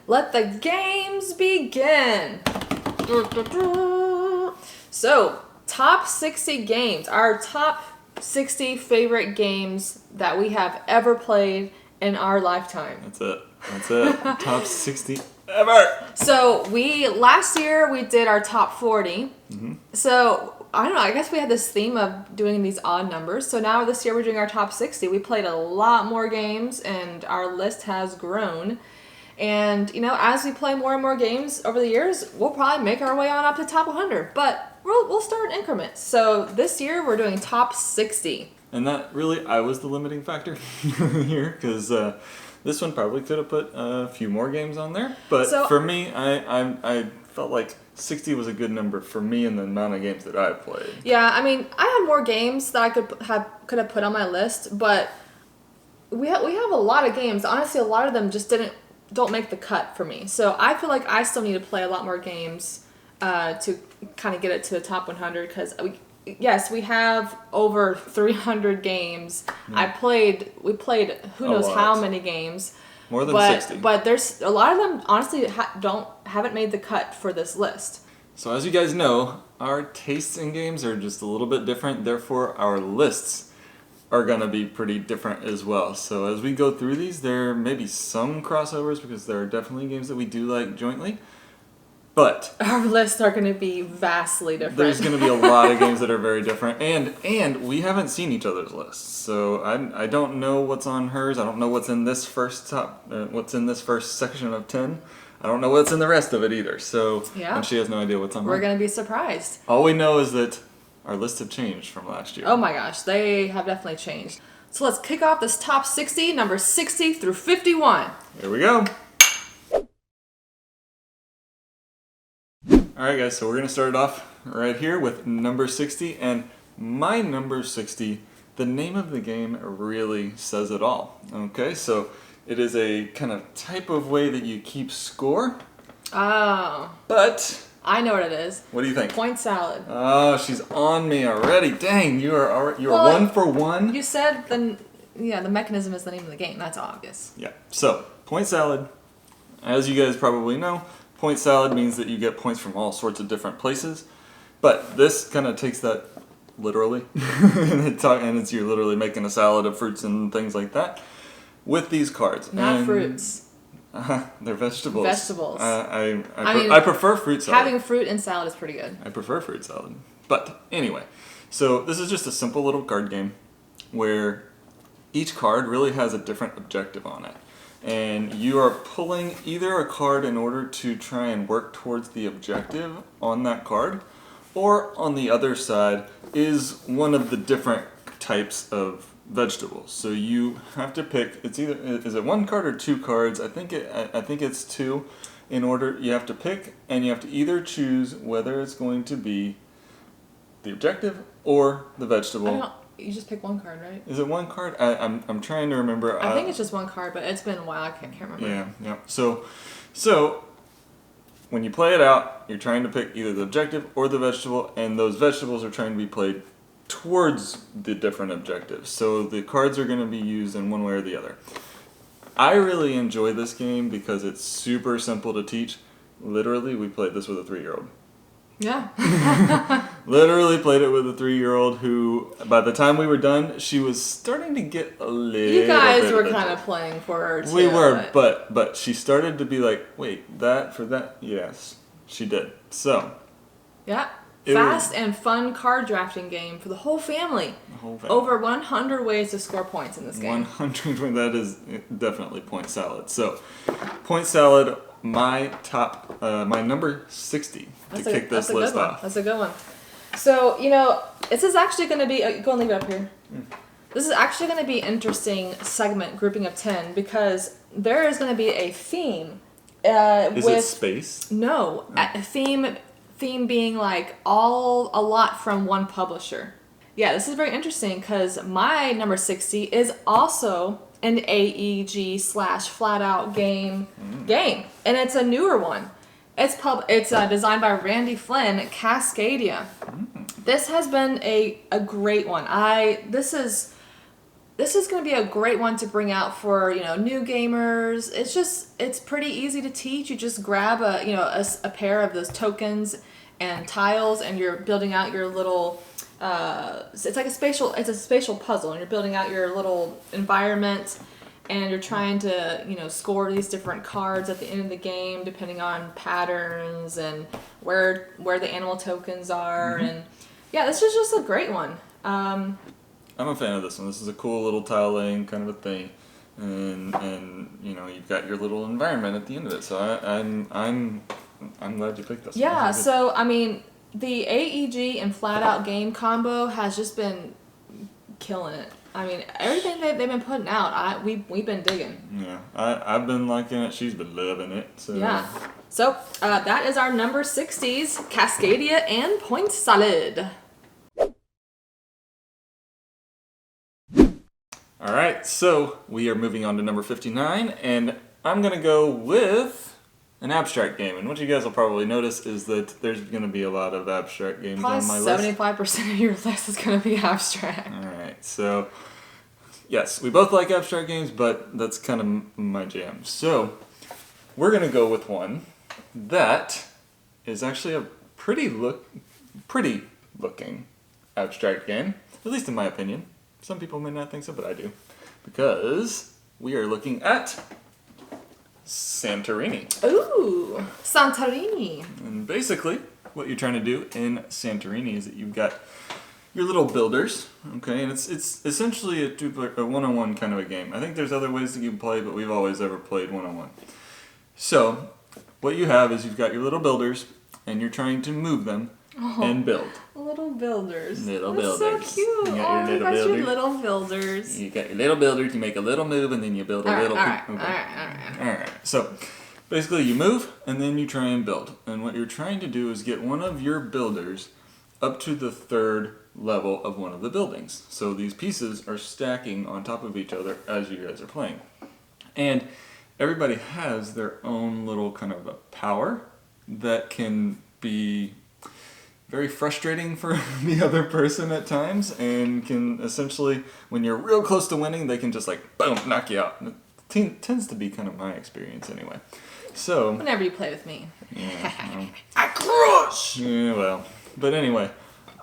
let the games begin. So, top 60 games. Our top 60 favorite games that we have ever played in our lifetime. That's it. Top 60 ever. So, last year we did our top 40. Mm-hmm. So, I don't know, I guess we had this theme of doing these odd numbers. So now this year we're doing our top 60. We played a lot more games and our list has grown. And, as we play more and more games over the years, we'll probably make our way on up to top 100. But we'll start in increments. So this year we're doing top 60. And that really, I was the limiting factor here because this one probably could have put a few more games on there. But for me, I felt like 60 was a good number for me and the amount of games that I played. Yeah, I mean, I had more games that I could have put on my list, but we have a lot of games. Honestly, a lot of them just don't make the cut for me. So I feel like I still need to play a lot more games to kind of get it to the top 100 because we have over 300 games. We played who knows how many games. More than 60. But there's a lot of them honestly haven't made the cut for this list. So as you guys know, our tastes in games are just a little bit different. Therefore, our lists are going to be pretty different as well. So as we go through these, there may be some crossovers because there are definitely games that we do like jointly. But our lists are going to be vastly different. There's going to be a lot of games that are very different, and we haven't seen each other's lists, so I don't know what's on hers. I don't know what's in this first section of 10. I don't know what's in the rest of it either. So and she has no idea what's on hers. We're going to be surprised. All we know is that our lists have changed from last year. Oh my gosh, they have definitely changed. So let's kick off this top 60, number 60 through 51. Here we go. Alright guys, so we're going to start it off right here with number 60, and my number 60, the name of the game really says it all. Okay, so it is a kind of type of way that you keep score. Oh. But I know what it is. What do you think? Point salad. Oh, she's on me already. Dang, you are 1 for 1. You said the mechanism is the name of the game. That's obvious. Yeah, so point salad, as you guys probably know, point salad means that you get points from all sorts of different places, but this kind of takes that literally, and it's you're literally making a salad of fruits and things like that with these cards. Not fruits. They're vegetables. Vegetables. I prefer fruit salad. Having fruit in salad is pretty good. I prefer fruit salad. But anyway, so this is just a simple little card game where each card really has a different objective on it. And you are pulling either a card in order to try and work towards the objective on that card, or on the other side is one of the different types of vegetables. So you have to pick. Is it 1 card or 2 cards? I think it's 2. In order, you have to pick, and you have to either choose whether it's going to be the objective or the vegetable. You just pick 1 card, right? Is it 1 card? I'm trying to remember. I think it's just 1 card, but it's been a while. I can't remember. Yeah. So when you play it out, you're trying to pick either the objective or the vegetable, and those vegetables are trying to be played towards the different objectives. So the cards are going to be used in one way or the other. I really enjoy this game because it's super simple to teach. Literally, we played this with a 3-year-old. Yeah. Literally played it with a 3-year-old who, by the time we were done, she was starting to get a little. You guys were kind of playing for her too. We were, but she started to be like, wait, that for that? Yes, she did. So. Yeah. Fast and fun card drafting game for the whole family. Over 100 ways to score points in this game. 100, that is definitely point salad. So, point salad. My number 60 to kick this list off. That's a good one. So, this is actually going to be... go and leave it up here. This is actually going to be an interesting segment, grouping of 10, because there is going to be a theme. Is it space? No. A theme being like a lot from one publisher. Yeah, this is very interesting because my number 60 is also an AEG / flat out game, and it's a newer one. It's designed by Randy Flynn, Cascadia. This has been a great one. this is going to be a great one to bring out for, new gamers. It's pretty easy to teach. You just grab a pair of those tokens and tiles, and you're building out your little, it's like it's a spatial puzzle, and you're building out your little environment, and you're trying to, score these different cards at the end of the game, depending on patterns and where the animal tokens are. And yeah, this is just a great one. I'm a fan of this one. This is a cool little tile laying kind of a thing, and you've got your little environment at the end of it. So I'm glad you picked this one. Yeah. So I mean, the AEG and Flat Out game combo has just been killing it. I mean, everything they've been putting out, we've been digging. Yeah, I've been liking it. She's been loving it. So yeah. So that is our number 60s, Cascadia and Point Salad. All right, so we are moving on to number 59, and I'm going to go with an abstract game. And what you guys will probably notice is that there's going to be a lot of abstract games on my list. 75% of your list is going to be abstract. All right, so yes, we both like abstract games, but that's kind of my jam. So we're going to go with one that is actually a pretty looking abstract game, at least in my opinion. Some people may not think so, but I do. Because we are looking at Santorini. Ooh, Santorini. And basically, what you're trying to do in Santorini is that you've got your little builders, okay? And it's essentially a one-on-one kind of a game. I think there's other ways that you can play, but we've always ever played one-on-one. So, what you have is you've got your little builders, and you're trying to move them and build. Little builders. Little That's builders. so cute. You got your little your builders. little builders. You got your little builders, you make a little move, and then you build a little... All right. Alright, so basically you move, and then you try and build. And what you're trying to do is get one of your builders up to the 3rd level of one of the buildings. So these pieces are stacking on top of each other as you guys are playing. And everybody has their own little kind of a power that can be very frustrating for the other person at times, and can essentially, when you're real close to winning, they can just like, boom, knock you out. And it tends to be kind of my experience anyway. So Whenever you play with me. Yeah, I crush! yeah, well. But anyway,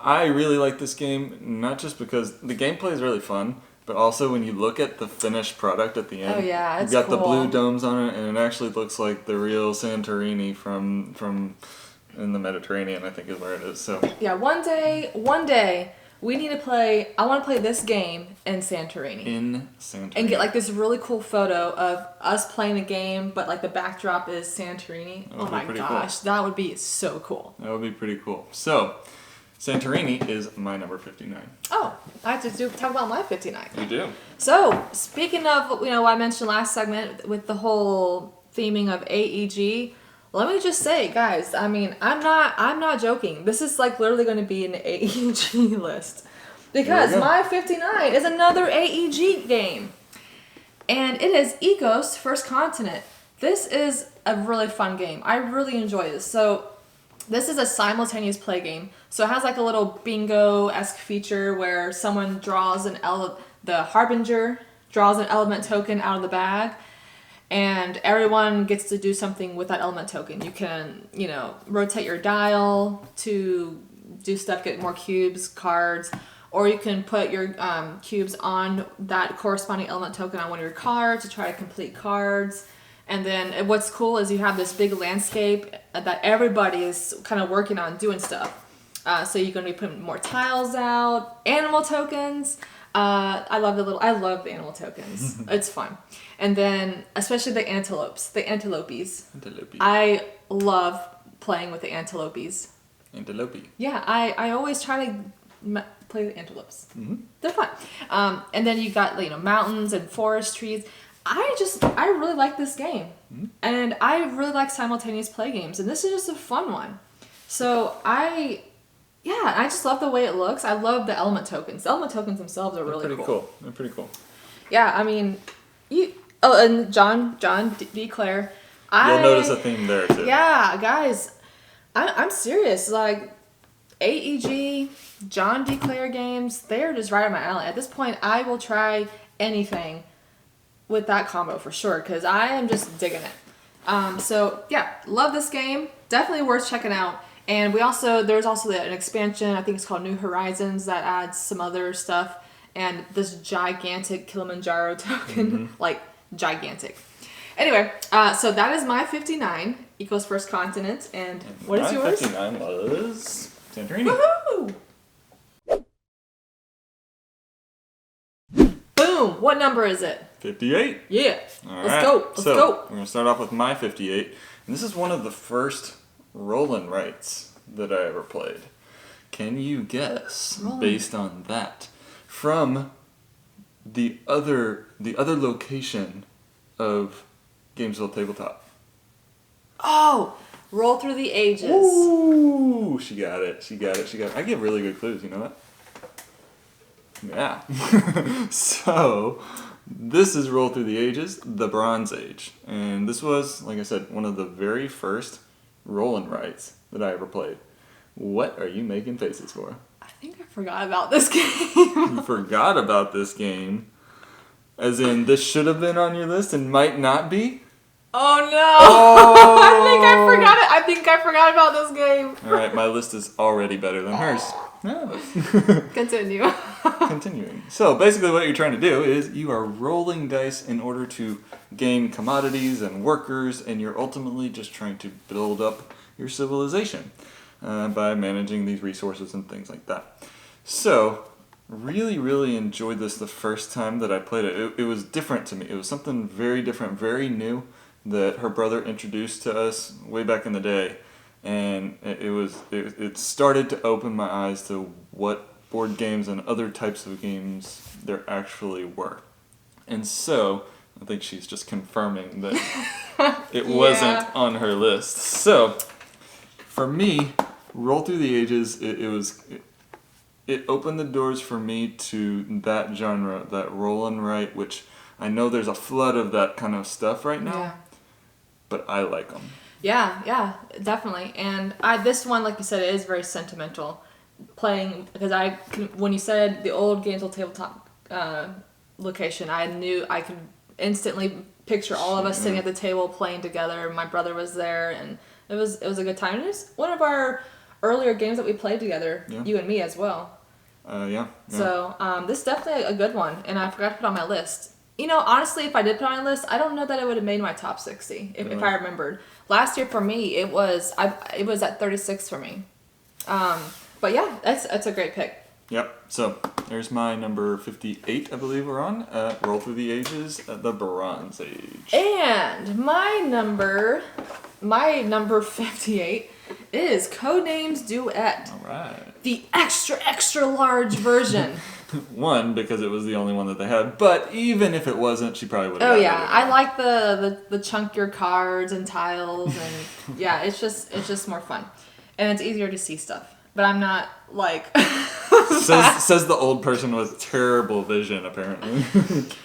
I really like this game, not just because the gameplay is really fun, but also when you look at the finished product at the end. Oh yeah, it's you've got cool. the blue domes on it, and it actually looks like the real Santorini from in the Mediterranean, I think is where it is. So yeah, one day we need to play. I want to play this game in Santorini. And get like this really cool photo of us playing a game, but like the backdrop is Santorini. Oh my gosh, that would be so cool. That would be pretty cool. So Santorini is my number 59. Oh, I have to talk about my 59. You do. So speaking of, what I mentioned last segment with the whole theming of AEG. Let me just say, guys, I mean, I'm not joking. This is like literally going to be an AEG list. Because my 59 is another AEG game. And it is Ecos First Continent. This is a really fun game. I really enjoy this. So this is a simultaneous play game. So it has like a little bingo-esque feature where someone draws the Harbinger draws an element token out of the bag. And everyone gets to do something with that element token. You can, rotate your dial to do stuff, get more cubes, cards, or you can put your cubes on that corresponding element token on one of your cards to try to complete cards. And then what's cool is you have this big landscape that everybody is kind of working on doing stuff. So you're going to be putting more tiles out, animal tokens. I love the animal tokens. It's fun. And then, especially the antelopes, the antelopes. I love playing with the antelopes. Antelope. Yeah, I always try to play the antelopes. Mm-hmm. They're fun. And then you got, mountains and forest trees. I really like this game. Mm-hmm. And I really like simultaneous play games. And this is just a fun one. So I just love the way it looks. I love the element tokens. The element tokens themselves are really cool. They're pretty cool. Yeah, I mean, and John D. Clare. You'll notice a theme there too. Yeah, guys, I'm serious. Like, AEG, John D. Clare games, they're just right up my alley. At this point, I will try anything with that combo for sure, because I am just digging it. So yeah, love this game. Definitely worth checking out. And there's also an expansion, I think it's called New Horizons, that adds some other stuff. And this gigantic Kilimanjaro token, like gigantic. Anyway, so that is my 59, Eco's First Continent. And what is yours? My 59 was Santorini. Woohoo! Boom! What number is it? 58. Yeah. All Let's right. go. Let's go. We're going to start off with my 58. And this is one of the first roll-and writes that I ever played. Can you guess, based on that, from the other location of Gamesville Tabletop? Oh! Roll Through the Ages. Ooh! She got it. I give really good clues, you know that? Yeah. So, this is Roll Through the Ages, the Bronze Age. And this was, like I said, one of the very first roll-and writes that I ever played. What are you making faces for? I think I forgot about this game. You forgot about this game? As in, this should have been on your list and might not be? Oh no! Oh. I think I forgot about this game. Alright, my list is already better than hers. No. Continue. Continuing. So basically what you're trying to do is you are rolling dice in order to gain commodities and workers, and you're ultimately just trying to build up your civilization by managing these resources and things like that. So, really enjoyed this the first time that I played it. It was different to me. It was something very different, very new that her brother introduced to us way back in the day. And it started to open my eyes to what board games and other types of games there actually were. And so, I think she's just confirming that it wasn't on her list. So, for me, Roll Through the Ages, it opened the doors for me to that genre, that roll and write, which I know there's a flood of that kind of stuff right now, but I like them. Yeah, definitely. And this one, like you said, is very sentimental. Playing, because when you said the old Gamesville Tabletop location, I knew I could instantly picture all of us sitting at the table playing together. My brother was there, and it was a good time. It was one of our earlier games that we played together, you and me as well. Yeah. So this is definitely a good one, and I forgot to put it on my list. You know, honestly, if I did put it on my list, I don't know that it would have made my top 60 if I remembered. Last year for me, it was at 36 for me. But yeah, that's a great pick. Yep. So there's my number 58, I believe we're on. Roll Through the Ages, the Bronze Age. And my number 58 is Codenames Duet. All right. The extra large version. One, because it was the only one that they had, but even if it wasn't, she probably would have. Oh yeah, I like the chunkier cards and tiles, and yeah, it's just more fun, and it's easier to see stuff. But I'm not like says the old person with terrible vision, apparently.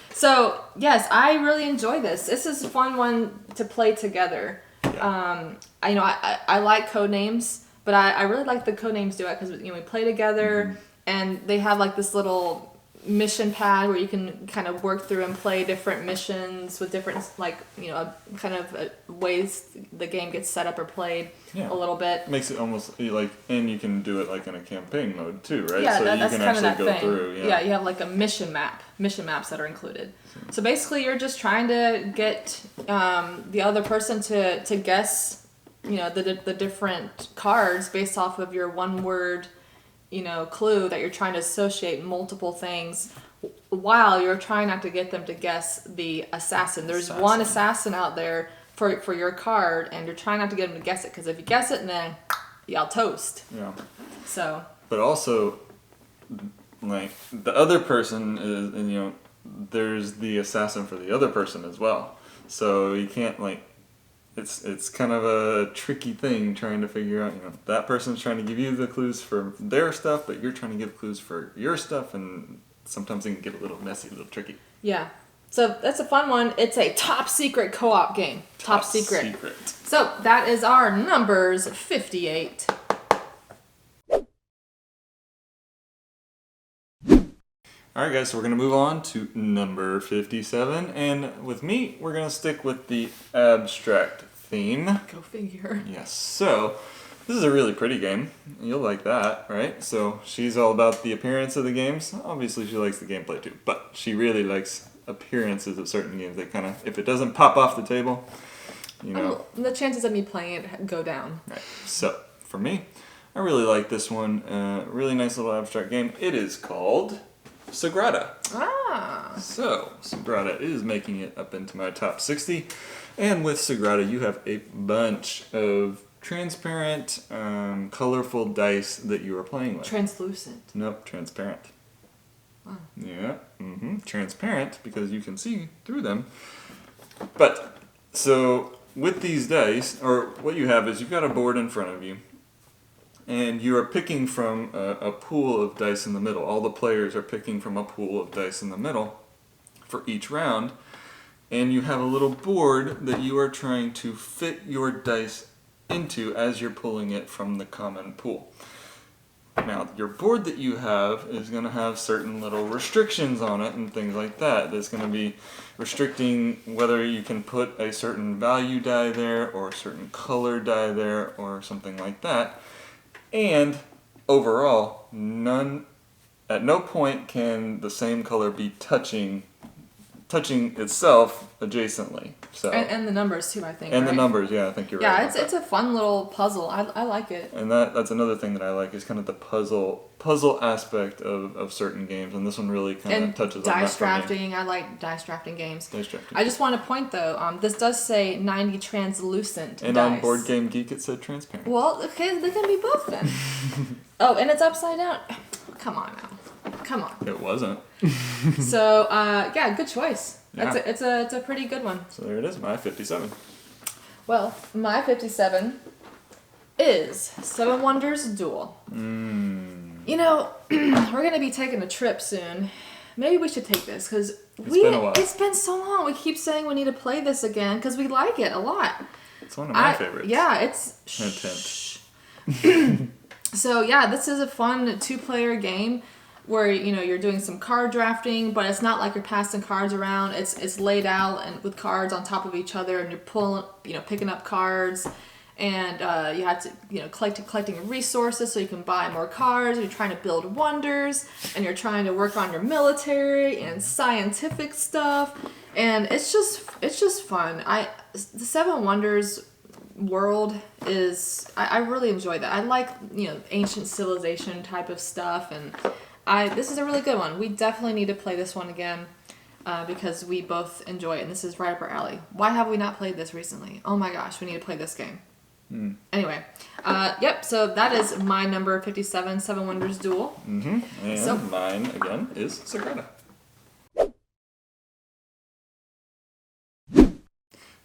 So yes, I really enjoy this. This is a fun one to play together. Yeah. I like Codenames, but I really like the Codenames Duet because we play together, and they have like this little mission pad where you can kind of work through and play different missions with different ways the game gets set up or played a little bit. Makes it almost like, and you can do it like in a campaign mode too, right? Yeah, so that's you can kind of actually that go thing. through. Yeah, you have like a mission maps that are included. So basically, you're just trying to get the other person to guess, the different cards based off of your one word, clue that you're trying to associate multiple things, while you're trying not to get them to guess the assassin. There's one assassin out there for your card, and you're trying not to get them to guess it, because if you guess it, then y'all toast. Yeah. So. But also, like, the other person is, and there's the assassin for the other person as well. So you can't it's kind of a tricky thing trying to figure out, that person's trying to give you the clues for their stuff, but you're trying to give clues for your stuff, and sometimes it can get a little messy, a little tricky. Yeah. So that's a fun one. It's a top secret co-op game. Top secret. So that is our numbers 58. All right, guys, so we're going to move on to number 57. And with me, we're going to stick with the abstract theme. Go figure. Yes, so this is a really pretty game. You'll like that, right? So she's all about the appearance of the games. Obviously, she likes the gameplay too, but she really likes appearances of certain games. They kind of, if it doesn't pop off the table, you know. The chances of me playing it go down. Right, so for me, I really like this one. Really nice little abstract game. It is called Sagrada. Ah. So, Sagrada is making it up into my top 60. And with Sagrada, you have a bunch of transparent, colorful dice that you are playing with. Translucent. Nope, transparent. Oh. Yeah, transparent because you can see through them. But, so with these dice, or what you have is you've got a board in front of you. And you are picking from a pool of dice in the middle. All the players are picking from a pool of dice in the middle for each round. And you have a little board that you are trying to fit your dice into as you're pulling it from the common pool. Now, your board that you have is going to have certain little restrictions on it and things like that. There's going to be restricting whether you can put a certain value die there or a certain color die there or something like that. And overall, at no point can the same color be touching itself adjacently. So And the numbers too, I think. and right? the numbers, yeah, I think you're right. Yeah, about it's a fun little puzzle. I like it. and that's another thing that I like is kind of the puzzle aspect of certain games, and this one really kind of touches on that dice for me. drafting. I like dice drafting games. Dice drafting. I just want to point though, this does say 90 translucent And dice. on Board Game Geek it said transparent. Well, okay, they can be both then. Oh, and it's upside down. Come on now. Come on. It wasn't. So, yeah, good choice. Yeah. It's a pretty good one. So there it is, my 57. Well, my 57 is Seven Wonders Duel. You know, we're gonna be taking a trip soon. Maybe we should take this because been a while. It's been so long. We keep saying we need to play this again because we like it a lot. It's one of my favorites. Yeah, it's. Hint. So yeah, this is a fun 2-player game where you're doing some card drafting, but it's not like you're passing cards around. It's laid out and with cards on top of each other, and you're pulling, picking up cards, and you have to collecting resources so you can buy more cards. You're trying to build wonders, and you're trying to work on your military and scientific stuff, and it's just fun. The Seven Wonders world is I really enjoy that. I like ancient civilization type of stuff, and this is a really good one. We definitely need to play this one again because we both enjoy it, and this is right up our alley. Why have we not played this recently? Oh my gosh, we need to play this game. Anyway, yep. So that is my number 57, Seven Wonders Duel. And mine again is Sagrada.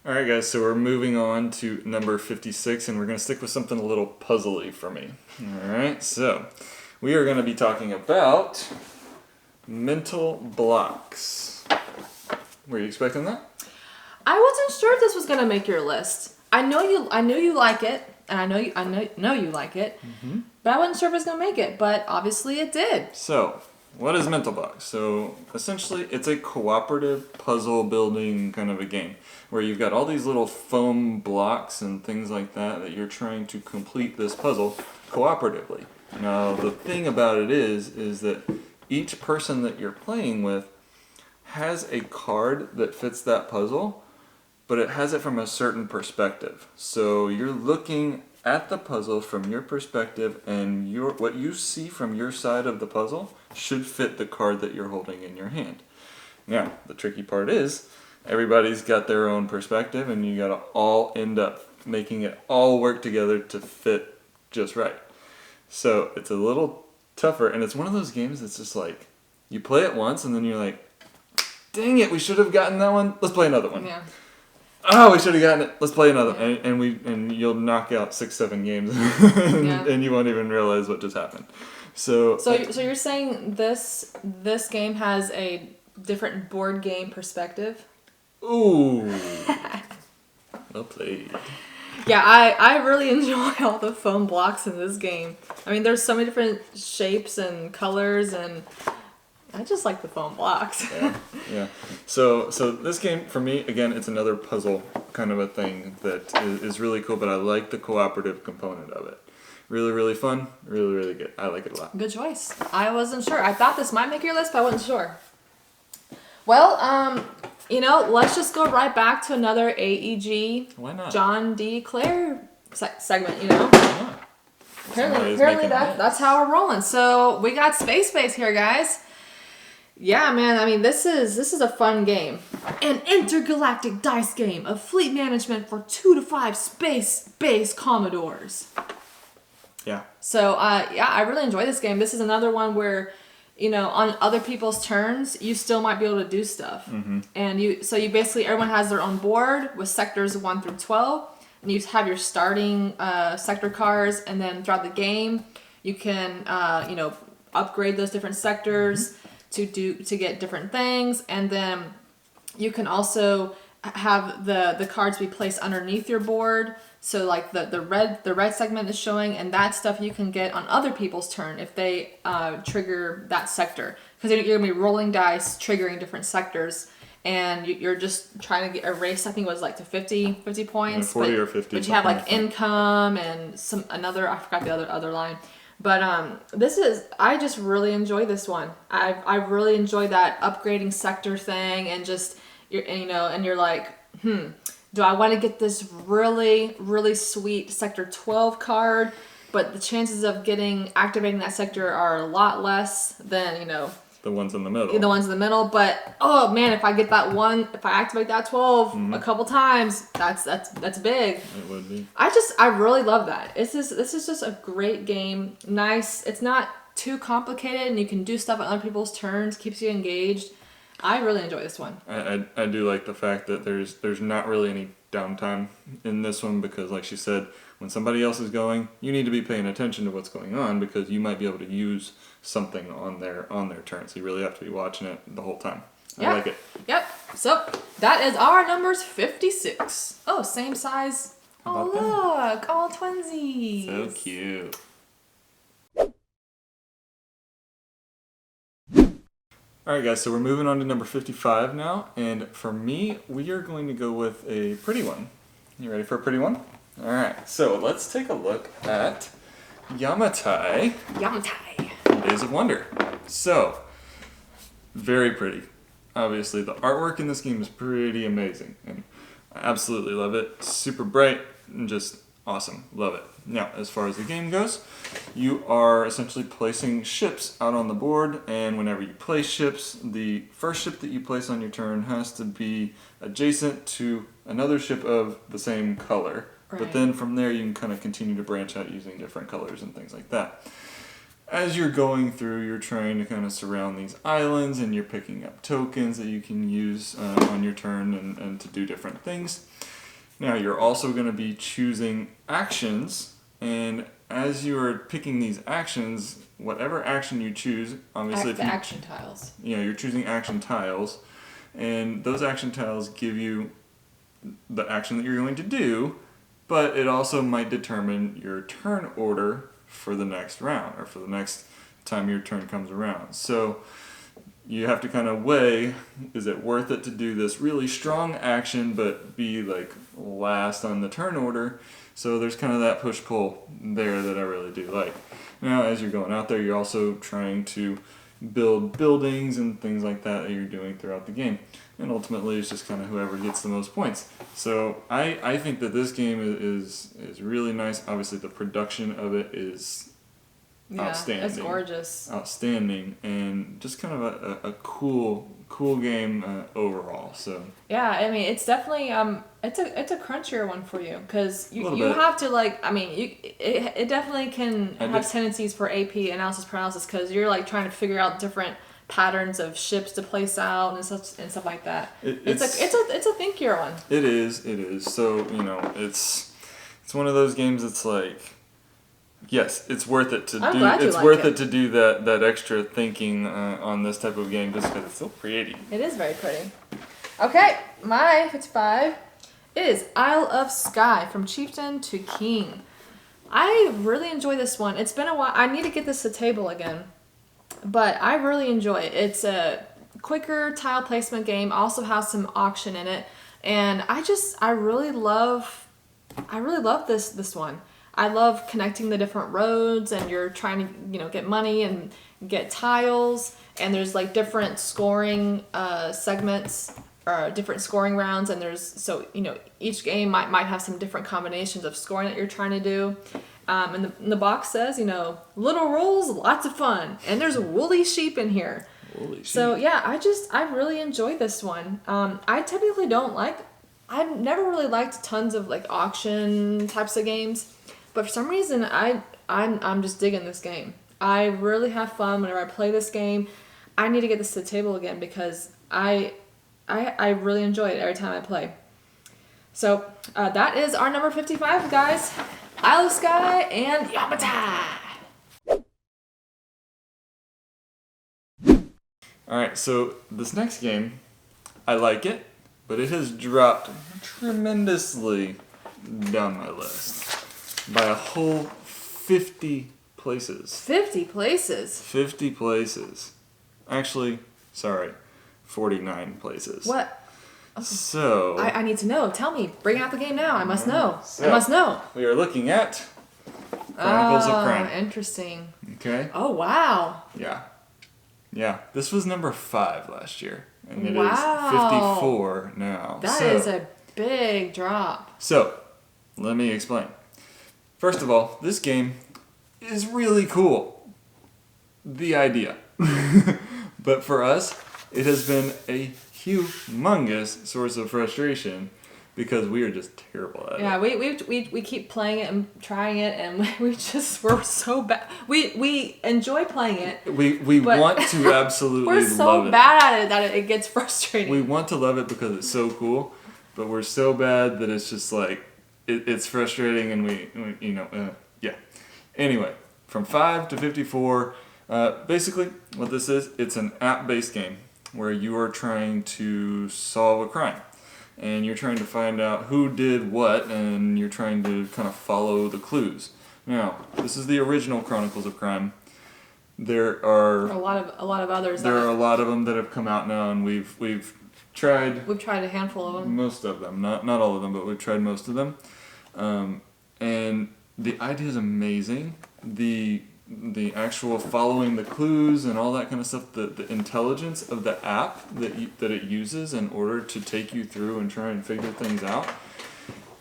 All right, guys, so we're moving on to number 56, and we're going to stick with something a little puzzly for me. All right, so we are going to be talking about mental blocks. Were you expecting that? I wasn't sure if this was going to make your list. I know you like it, and I know you like it, but I wasn't sure if it was going to make it, but obviously it did. So, what is mental blocks? So, essentially, it's a cooperative puzzle building kind of a game where you've got all these little foam blocks and things like that you're trying to complete this puzzle cooperatively. Now, the thing about it is that each person that you're playing with has a card that fits that puzzle, but it has it from a certain perspective. So you're looking at the puzzle from your perspective, and what you see from your side of the puzzle should fit the card that you're holding in your hand. Now, the tricky part is everybody's got their own perspective, and you gotta all end up making it all work together to fit just right. So it's a little tougher, and it's one of those games that's just like, you play it once, and then you're like, dang it, we should have gotten that one. Let's play another one. Yeah. Oh, we should have gotten it. Let's play another. Yeah. And you'll knock out 6-7 games, and you won't even realize what just happened. So you're saying this game has a different board game perspective? Ooh. Well played. Yeah, I really enjoy all the foam blocks in this game. I mean, there's so many different shapes and colors, and I just like the foam blocks. Yeah. So this game, for me, again, it's another puzzle kind of a thing that is really cool, but I like the cooperative component of it. Really, really fun. Really, really good. I like it a lot. Good choice. I wasn't sure. I thought this might make your list, but I wasn't sure. Well, let's just go right back to another AEG. Why not? John D. Clare segment, Yeah. Apparently that's how we're rolling. So we got Space Base here, guys. Yeah, man. I mean, this is a fun game. An intergalactic dice game of fleet management for 2 to 5 space base Commodores. Yeah. So, I really enjoy this game. This is another one where, on other people's turns, you still might be able to do stuff. Mm-hmm. And you basically, everyone has their own board with sectors 1 through 12. And you have your starting sector cards, and then throughout the game, you can, upgrade those different sectors to get different things. And then you can also have the cards be placed underneath your board. So like the red segment is showing, and that stuff you can get on other people's turn if they trigger that sector, because you're gonna be rolling dice triggering different sectors, and you're just trying to get a race. I think it was like to 50 points, 40 or 50. But you have like income and I forgot the other line. But I just really enjoy this one. I really enjoy that upgrading sector thing, and just you're like, do I want to get this really, really sweet Sector 12 card? But the chances of activating that sector are a lot less than, the ones in the middle. The ones in the middle. But, oh man, if I get that one, if I activate that 12 a couple times, that's big. It would be. I really love that. This is just a great game. Nice. It's not too complicated, and you can do stuff on other people's turns, keeps you engaged. I really enjoy this one. I do like the fact that there's not really any downtime in this one, because like she said, when somebody else is going, you need to be paying attention to what's going on, because you might be able to use something on their turn. So you really have to be watching it the whole time. I like it. Yep. So that is our numbers 56. Oh, same size. Oh, look. All twinsies. So cute. Alright guys, so we're moving on to number 55 now, and for me, we are going to go with a pretty one. You ready for a pretty one? Alright, so let's take a look at Yamatai. Days of Wonder. So, very pretty. Obviously, the artwork in this game is pretty amazing, and I absolutely love it. Super bright and just awesome. Love it. Now, as far as the game goes, you are essentially placing ships out on the board, and whenever you place ships, the first ship that you place on your turn has to be adjacent to another ship of the same color. Right. But then from there, you can kind of continue to branch out using different colors and things like that. As you're going through, you're trying to kind of surround these islands, and you're picking up tokens that you can use on your turn and to do different things. Now, you're also going to be choosing actions, and as you are picking these actions, whatever action you choose, obviously action tiles. You're choosing action tiles, and those action tiles give you the action that you're going to do, but it also might determine your turn order for the next round, or for the next time your turn comes around. So you have to kind of weigh, is it worth it to do this really strong action but be like last on the turn order? So there's kind of that push-pull there that I really do like. Now, as you're going out there, you're also trying to build buildings and things like that you're doing throughout the game. And ultimately, it's just kind of whoever gets the most points. So I think that this game is really nice. Obviously, the production of it is outstanding. It's gorgeous. Outstanding, and just kind of a cool game overall. So yeah, I mean, it's definitely it's a crunchier one for you, because you have to it definitely can have tendencies for AP, analysis paralysis, because you're like trying to figure out different patterns of ships to place out and stuff like that. It's a thinkier one. It is. So it's one of those games that's like, yes, it's worth it to do. It's worth it to do that extra thinking on this type of game, just because it's so pretty. It is very pretty. Okay, my 55 is Isle of Skye, from Chieftain to King. I really enjoy this one. It's been a while. I need to get this to table again, but I really enjoy it. It's a quicker tile placement game, also has some auction in it, and I really love this one. I love connecting the different roads, and you're trying to get money and get tiles, and there's like different scoring segments or different scoring rounds, and each game might have some different combinations of scoring that you're trying to do. And the box says, little rules, lots of fun, and there's woolly sheep in here. Holy shit. So yeah, I really enjoyed this one. I typically I've never really liked tons of like auction types of games, but for some reason I'm just digging this game. I really have fun whenever I play this game. I need to get this to the table again because I really enjoy it every time I play. So that is our number 55, guys. I love Skye and Yamatai. Alright, so this next game, I like it, but it has dropped tremendously down my list by a whole 50 places. 50 places? 50 places. Actually, sorry, 49 places. What? So... I need to know. Tell me. Bring out the game now. I must know. I must know. We are looking at Chronicles of Crime. Interesting. Okay? Oh, wow. Yeah. Yeah. This was number 5 last year. And it is Wow. 54 now. That is a big drop. So, let me explain. First of all, this game is really cool. The idea. But for us, it has been a humongous source of frustration because we are just terrible at it. Yeah, we keep playing it and trying it, and we're so bad. We enjoy playing it. We want to absolutely love it. We're so bad at it that it gets frustrating. We want to love it because it's so cool, but we're so bad that it's just like it's frustrating, and we yeah. Anyway, from 5 to 54, basically what this is, it's an app-based game where you are trying to solve a crime. And you're trying to find out who did what, and you're trying to kind of follow the clues. Now, this is the original Chronicles of Crime. There are a lot of others. There are a lot of them that have come out now, and we've tried. We've tried a handful of them. Most of them, not all of them, but we've tried most of them. And the idea is amazing. The actual following the clues and all that kind of stuff, the intelligence of the app that it uses in order to take you through and try and figure things out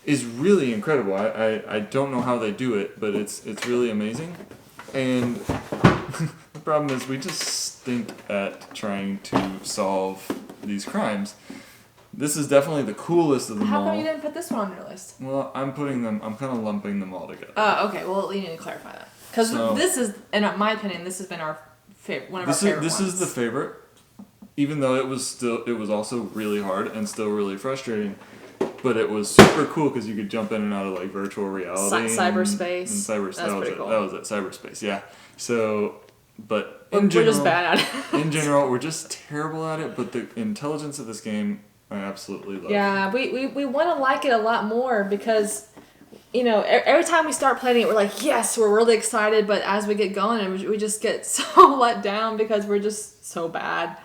is really incredible. I don't know how they do it, but it's really amazing. And the problem is we just stink at trying to solve these crimes. This is definitely the coolest of them all. How come you didn't put this one on your list? Well, I'm kind of lumping them all together. Okay. Well, you need to clarify that. Because this is, in my opinion, this has been our favorite, one of our favorite ones. This is the favorite, even though it was also really hard and still really frustrating, but it was super cool because you could jump in and out of like virtual reality, cyberspace. That was it, cyberspace. Yeah. So, but we're just bad at it. In general, we're just terrible at it. But the intelligence of this game, I absolutely love. Yeah, we want to like it a lot more because. Every time we start playing it, we're like, yes, we're really excited. But as we get going, and we just get so let down because we're just so bad.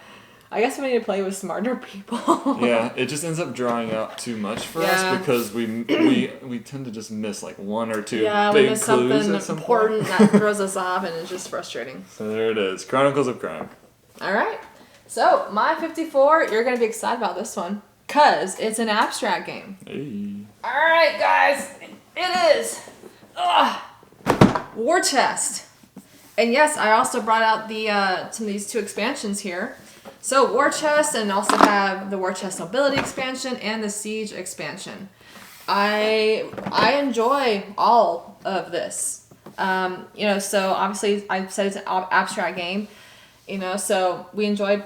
I guess we need to play with smarter people. Yeah, it just ends up drawing out too much for us because we tend to just miss like one or two big we miss clues something important that throws us off, and it's just frustrating. So there it is, Chronicles of Crime. All right. So my 54, you're gonna be excited about this one because it's an abstract game. Hey. All right, guys. It is War Chest, and yes, I also brought out some of these 2 expansions here. So War Chest, and also have the War Chest Nobility expansion and the Siege expansion. I enjoy all of this. So obviously I said it's an abstract game. So we enjoyed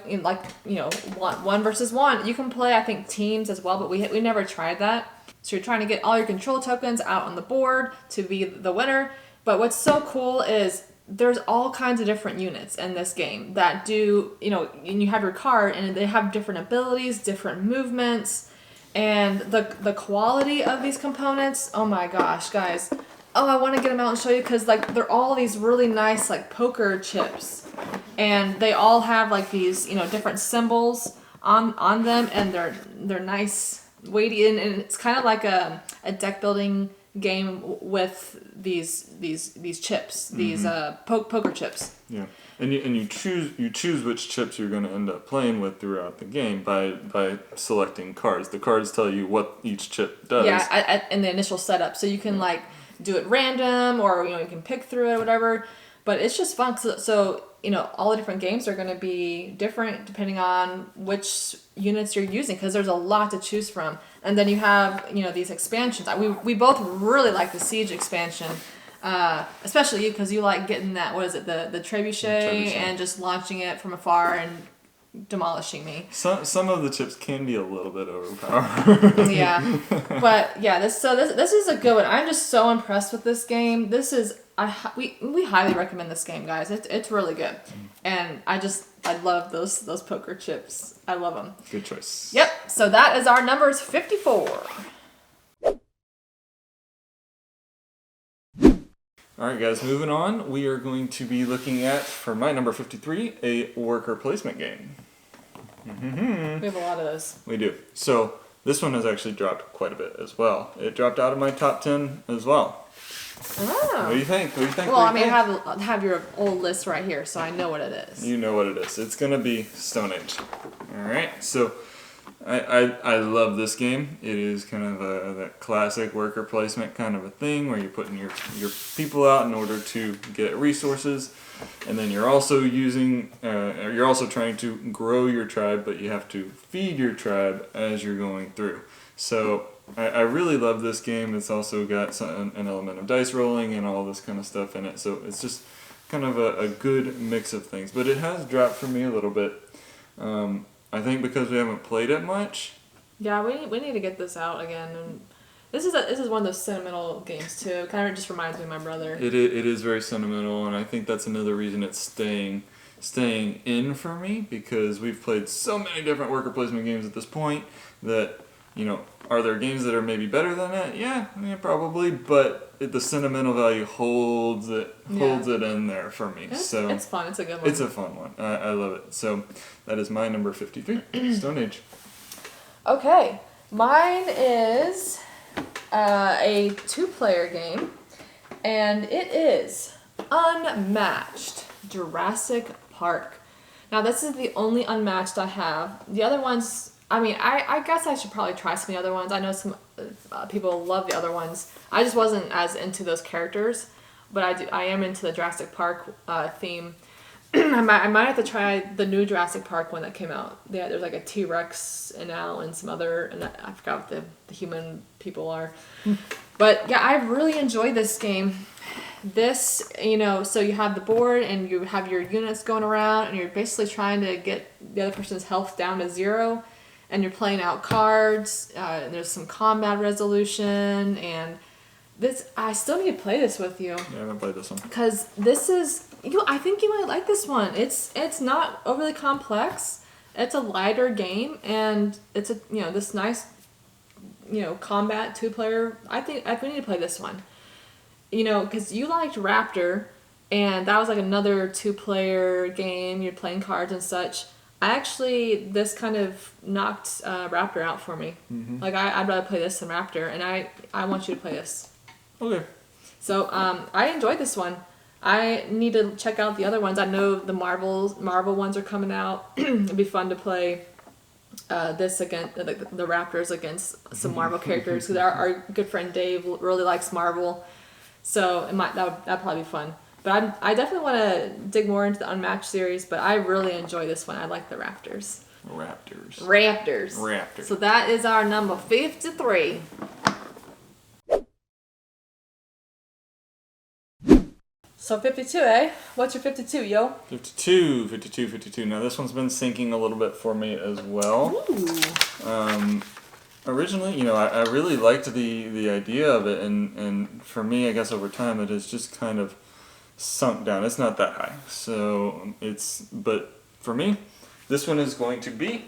one versus one. You can play, I think, teams as well, but we never tried that. So you're trying to get all your control tokens out on the board to be the winner. But what's so cool is there's all kinds of different units in this game that do, and you have your card and they have different abilities, different movements, and the quality of these components, oh my gosh, guys. Oh, I want to get them out and show you because like they're all these really nice like poker chips, and they all have like these different symbols on them, and they're nice, weighty, and it's kind of like a deck building game with these chips, these poker chips. Yeah, and you choose which chips you're going to end up playing with throughout the game by selecting cards. The cards tell you what each chip does. Yeah, in the initial setup, so you can like do it random, or you can pick through it or whatever. But it's just fun. So all the different games are going to be different depending on which units you're using, because there's a lot to choose from. And then you have these expansions. We both really like the Siege expansion. Especially you, because you like getting that, what is it, the trebuchet, and just launching it from afar and demolishing me. Some of the chips can be a little bit overpowered. Yeah, but yeah, this is a good one. I'm just so impressed with this game. We highly recommend this game, guys. It's really good, and I love those poker chips. I love them. Good choice. Yep. So that is our numbers 54. All right, guys, moving on. We are going to be looking at, for my number 53, a worker placement game. Mm-hmm. We have a lot of those. We do. So this one has actually dropped quite a bit as well. It dropped out of my top 10 as well. Oh. What do you think? Well, I mean, I have your old list right here, so I know what it is. You know what it is. It's going to be Stone Age. All right, so I love this game. It is kind of that classic worker placement kind of a thing where you're putting your people out in order to get resources, and then you're also you're also trying to grow your tribe, but you have to feed your tribe as you're going through. So I really love this game. It's also got an element of dice rolling and all this kind of stuff in it. So it's just kind of a good mix of things. But it has dropped for me a little bit. I think because we haven't played it much. Yeah, we need to get this out again. And this is one of those sentimental games too. It kind of just reminds me of my brother. It is very sentimental, and I think that's another reason it's staying in for me, because we've played so many different worker placement games at this point that are there games that are maybe better than it? Yeah, probably, but the sentimental value holds it in there for me. It's fun. It's a good one. It's a fun one. I love it. So that is my number 53, Stone Age. Okay, mine is a 2-player game, and it is Unmatched Jurassic Park. Now, this is the only Unmatched I have. The other ones, I mean, I guess I should probably try some of the other ones. I know some people love the other ones. I just wasn't as into those characters, but I am into the Jurassic Park theme. I might have to try the new Jurassic Park one that came out. Yeah, there's like a T-Rex now and some other, and I forgot what the human people are. But yeah, I really enjoyed this game. This, so you have the board and you have your units going around, and you're basically trying to get the other person's health down to 0. And you're playing out cards, and there's some combat resolution, and this, I still need to play this with you. Yeah, I haven't played this one. Because this is, I think you might like this one. It's not overly complex. It's a lighter game, and it's this nice, combat 2-player. I think we need to play this one. Because you liked Raptor, and that was like another 2-player game. You're playing cards and such. This kind of knocked Raptor out for me. Mm-hmm. Like, I'd rather play this than Raptor, and I want you to play this. Okay. So, I enjoyed this one. I need to check out the other ones. I know the Marvel ones are coming out. It'd be fun to play this against the Raptors against some Marvel characters, because our good friend Dave really likes Marvel. So that'd probably be fun. But I definitely want to dig more into the Unmatched series, but I really enjoy this one. I like the Raptors. Raptors. So that is our number 53. So 52, eh? What's your 52, yo? 52. Now this one's been sinking a little bit for me as well. Ooh. Originally, I really liked the idea of it, and for me, I guess over time, it has just kind of sunk down. It's not that high. So but for me, this one is going to be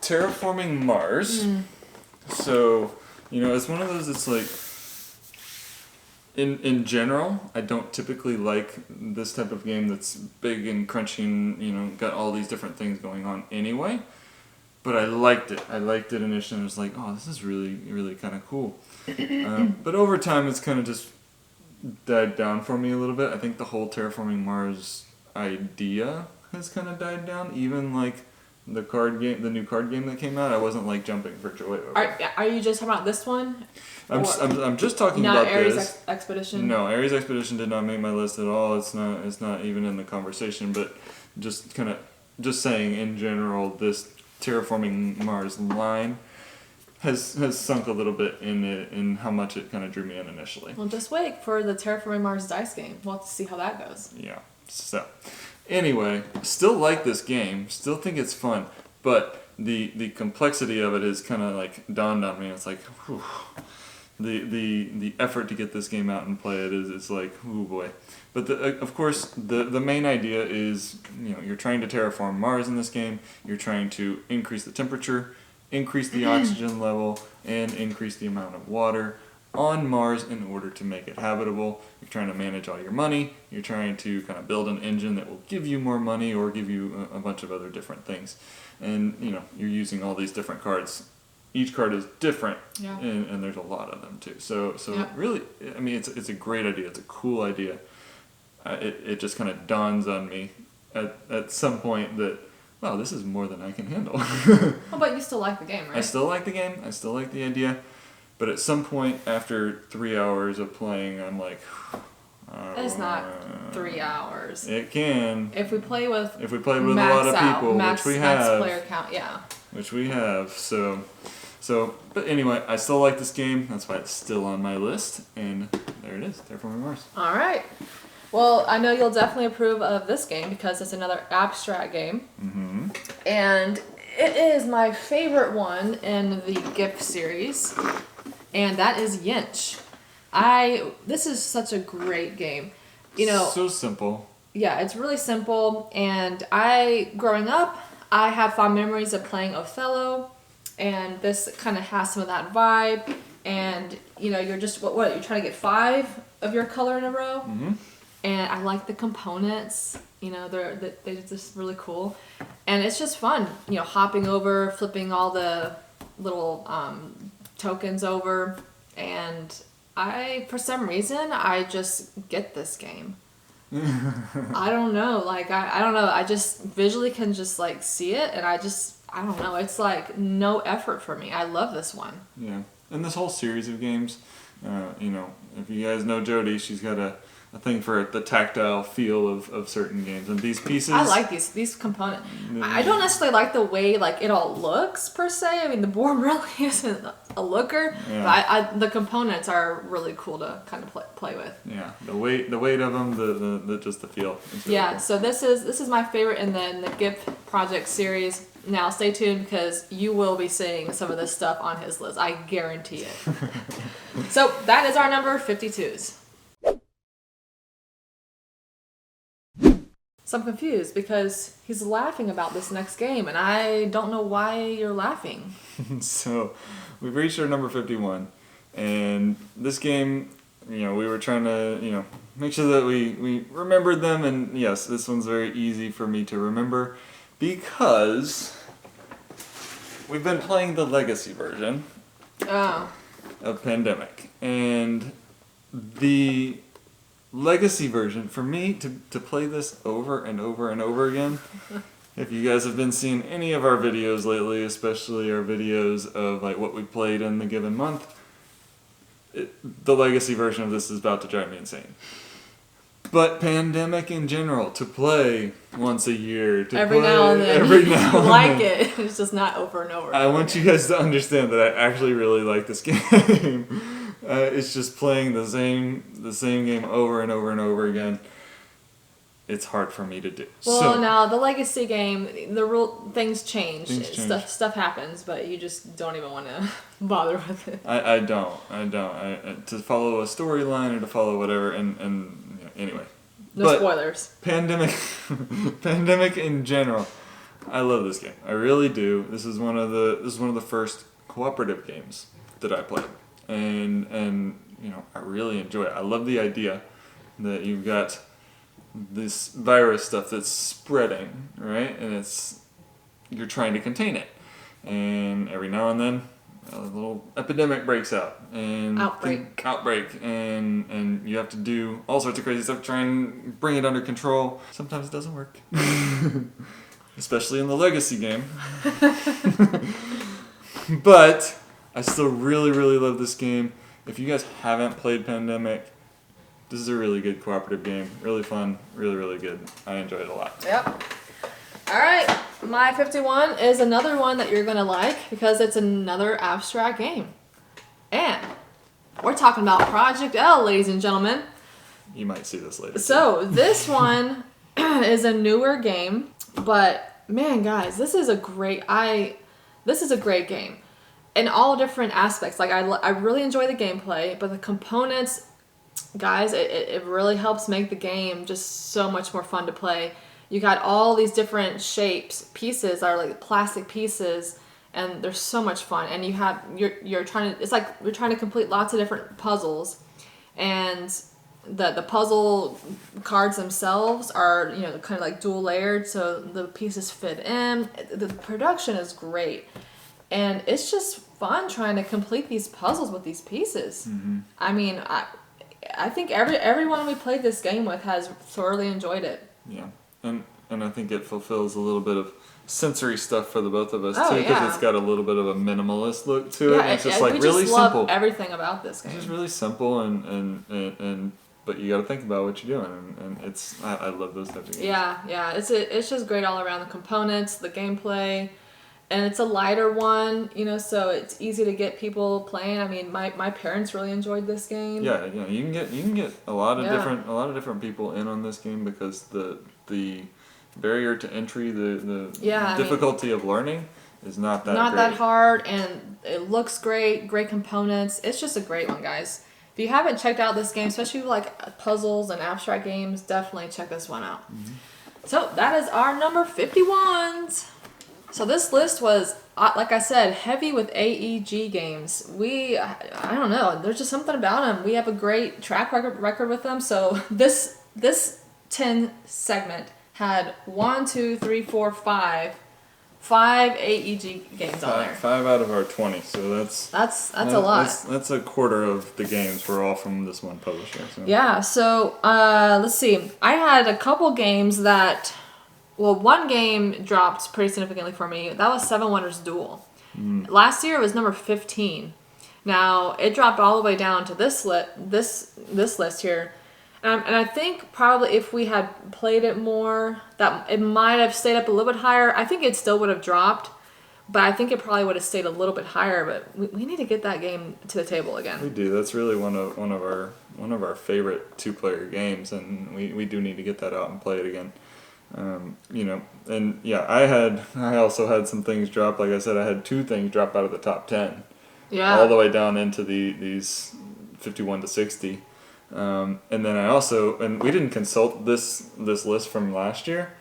Terraforming Mars. So, it's one of those, it's like, In general, I don't typically like this type of game that's big and crunching, got all these different things going on anyway. But I liked it. I liked it initially. I was like, oh, this is really, really kind of cool. But over time, it's kind of just died down for me a little bit. I think the whole Terraforming Mars idea has kind of died down. Even like the new card game that came out, I wasn't like jumping for joy over. Are you just talking about this one? I'm just talking not about Ares this. Expedition. No, Ares Expedition did not make my list at all. It's not even in the conversation. But just saying in general, this Terraforming Mars line has sunk a little bit in how much it kind of drew me in initially. Well, just wait for the Terraforming Mars dice game. We'll have to see how that goes. Yeah. So, anyway, still like this game. Still think it's fun, but the complexity of it is kind of like dawned on me. It's like, whew, the effort to get this game out and play it is like, oh boy. But of course, the main idea is, you're trying to terraform Mars in this game. You're trying to increase the temperature, increase the oxygen level, and increase the amount of water on Mars in order to make it habitable. You're trying to manage all your money. You're trying to kind of build an engine that will give you more money or give you a bunch of other different things. And, you're using all these different cards. Each card is different, yeah. and there's a lot of them too. So yeah. Really, I mean, it's a great idea. It's a cool idea. It just kind of dawns on me at some point that, wow, this is more than I can handle. Well, but you still like the game, right? I still like the game. I still like the idea. But at some point after 3 hours of playing, I'm like, it's not 3 hours. It can. If we play with a lot of people, which we have. Max player count, yeah. Which we have. So, but anyway, I still like this game. That's why it's still on my list. And there it is, Terraforming Mars. All right. Well, I know you'll definitely approve of this game because it's another abstract game. Mm-hmm. And it is my favorite one in the GIF series. And that is Yinch. This is such a great game. So simple. Yeah, it's really simple. And growing up, I have fond memories of playing Othello. And this kind of has some of that vibe. And, you're just, you're trying to get 5 of your color in a row? Mm-hmm. And I like the components. They're just really cool. And it's just fun, hopping over, flipping all the little tokens over. And for some reason, I just get this game. I don't know. I don't know. I just visually can just see it. And I don't know. It's like no effort for me. I love this one. Yeah. And this whole series of games, if you guys know Jody, she's got a thing for the tactile feel of certain games, and these pieces. I like these components. I don't necessarily like the way it all looks per se. I mean, the board really isn't a looker, yeah. But the components are really cool to kind of play with. Yeah, the weight of them, the just the feel. Really yeah, cool. so this is my favorite in the GIF project series. Now stay tuned because you will be seeing some of this stuff on his list. I guarantee it. So that is our number 52s. So I'm confused because he's laughing about this next game, and I don't know why you're laughing. So, we've reached our number 51, and this game, we were trying to, make sure that we remembered them, and yes, this one's very easy for me to remember because we've been playing the Legacy version of Pandemic, and the Legacy version, for me to play this over and over and over again, if you guys have been seeing any of our videos lately, especially our videos of what we played in the given month, the Legacy version of this is about to drive me insane. But Pandemic in general, to play once a year, every now and then, it. It's just not over and over. I want you guys to understand that I actually really like this game. It's just playing the same game over and over and over again. It's hard for me to do. Well, now the Legacy game, things change. Stuff happens, but you just don't even want to bother with it. I don't. To follow a storyline or to follow whatever, and anyway. No spoilers. Pandemic in general. I love this game. I really do. This is one of the first cooperative games that I played. And I really enjoy it. I love the idea that you've got this virus stuff that's spreading, right? And you're trying to contain it. And every now and then, a little epidemic breaks out. And outbreak. And you have to do all sorts of crazy stuff to try and bring it under control. Sometimes it doesn't work. Especially in the Legacy game. But I still really, really love this game. If you guys haven't played Pandemic, this is a really good cooperative game. Really fun. Really, really good. I enjoyed it a lot. Yep. All right. My 51 is another one that you're going to like because it's another abstract game. And we're talking about Project L, ladies and gentlemen. You might see this later. So this one is a newer game, but man, guys, this is a great game in all different aspects. Like I really enjoy the gameplay, but the components, guys, it really helps make the game just so much more fun to play. You got all these different shapes, pieces are like plastic pieces, and they're so much fun. And you're trying to complete lots of different puzzles, and the puzzle cards themselves are kind of like dual layered, so the pieces fit in. The production is great, and it's just fun trying to complete these puzzles with these pieces. Mm-hmm. I mean, I think everyone we played this game with has thoroughly enjoyed it. Yeah. And I think it fulfills a little bit of sensory stuff for the both of us Oh, too, because yeah. it's got a little bit of a minimalist look to it. Yeah, And it's just we really just love simple. everything about this game. It's just really simple and but you got to think about what you're doing, and I love those types of games. Yeah, it's just great all around. The components, the gameplay, and it's a lighter one, so it's easy to get people playing. I mean, my parents really enjoyed this game. Yeah, you can get a lot of different people in on this game because the barrier to entry, the difficulty of learning is not that great. That hard, and it looks great components. It's just a great one, guys. If you haven't checked out this game, especially like puzzles and abstract games, definitely check this one out. Mm-hmm. So that is our number 51s. So this list was, like I said, heavy with AEG games. I don't know, there's just something about them. We have a great track record with them. So this 10 segment had 5 AEG games on there. 5 out of our 20, so that's a lot. That's a quarter of the games were all from this one publisher. So. Yeah, so let's see. I had a couple games that, one game dropped pretty significantly for me. That was Seven Wonders Duel. Last year it was number 15. Now it dropped all the way down to this list here. And I think probably if we had played it more, that it might have stayed up a little bit higher. I think it still would have dropped, but I think it probably would have stayed a little bit higher. But we need to get that game to the table again. We do. That's really one of our favorite 2-player games, and we do need to get that out and play it again. And yeah, I also had some things drop. Like I said, I had 2 things drop out of the top 10. Yeah. All the way down into these 51 to 60. And then and we didn't consult this list from last year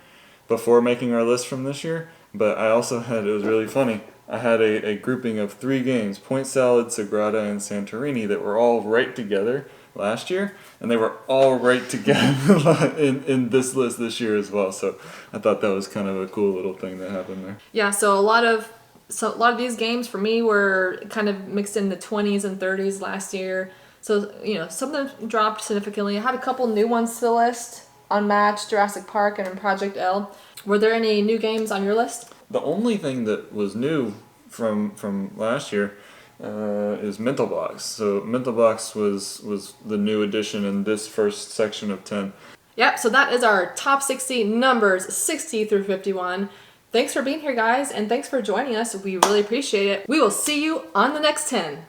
before making our list from this year, but I also it was really funny. I had a grouping of 3 games, Point Salad, Sagrada, and Santorini, that were all right together last year, and they were all right together in this list this year as well. So I thought that was kind of a cool little thing that happened there. Yeah, so a lot of these games for me were kind of mixed in the 20s and 30s last year. So, some of them dropped significantly. I had a couple new ones to the list. Unmatched, Jurassic Park, and Project L. Were there any new games on your list? The only thing that was new from last year is Mental Blocks. So Mental Blocks was the new addition in this first section of 10. Yep, so that is our top 60 numbers, 60 through 51. Thanks for being here, guys, and thanks for joining us. We really appreciate it. We will see you on the next 10.